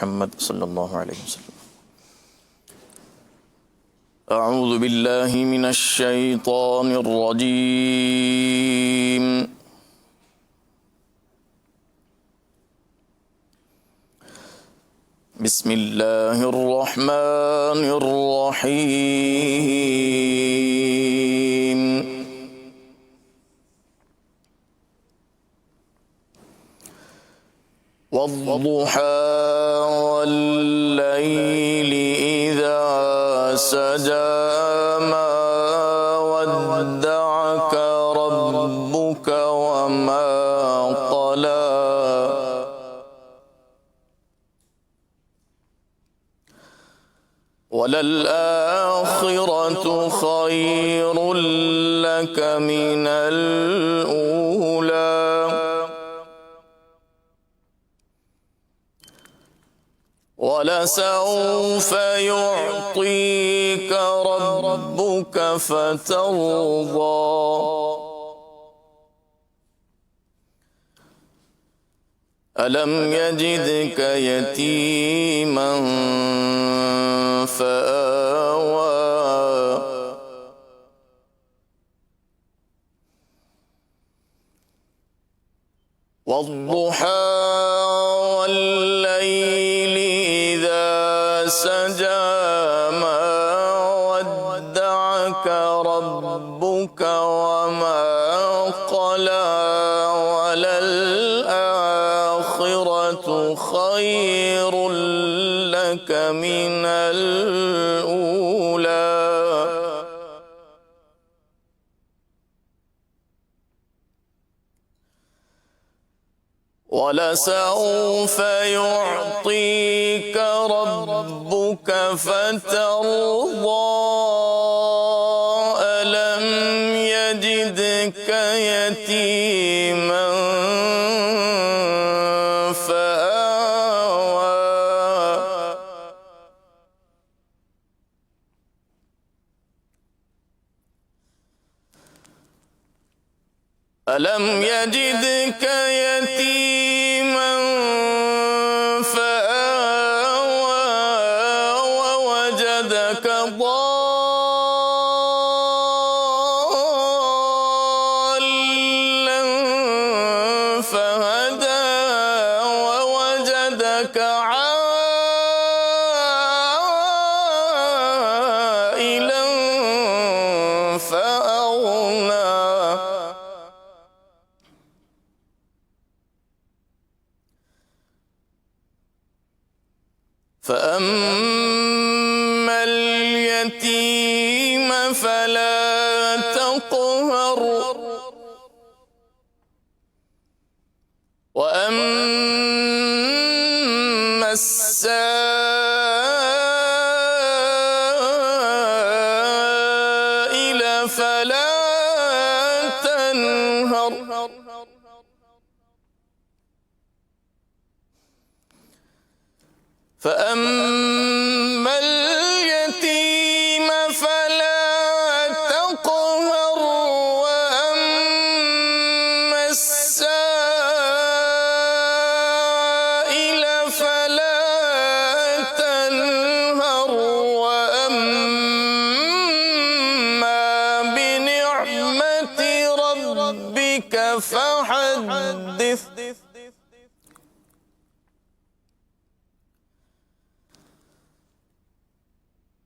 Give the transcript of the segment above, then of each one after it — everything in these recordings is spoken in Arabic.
محمد صلى الله عليه وسلم. أعوذ بالله من الشيطان الرجيم. بسم الله الرحمن الرحيم. والضحى والليل إذا سجى ما ودعك ربك وما قلى وللآخرة خير لك من الأولى ولسوف يعطيك ربك فترضى ألم يجدك يتيما فآوى والضحى والليل إذا سجى ما ودعك ربك وما قلى وللآخرة خير لك من الأولى ولسوف يعطيك ربك فترضى ألم يجدك يتيما فآوى ألم يجدك يتيما فآوى ووجدك ضالا فهدى ووجدك عائلا فأغنى فأما اليتيم فلا تقهر وأما السائل فلا تنهر فأما اليتيم فلا تقهر وأما السائل فلا تنهر وأما بنعمة ربك فحدث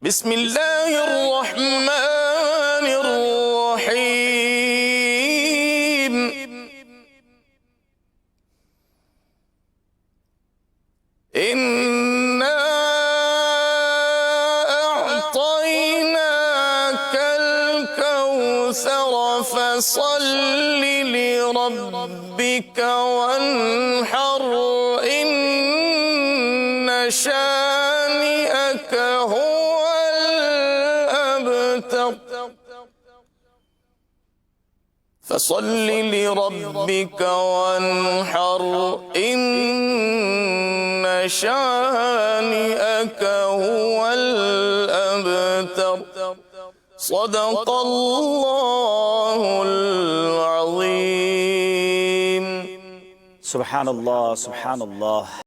بسم الله الرحمن الرحيم. إنا أعطيناك الكوثر فصل لربك وانحر إن شانئك هو فصل لربك وانحر إن شانئك هو الأبتر. صدق الله العظيم. سبحان الله.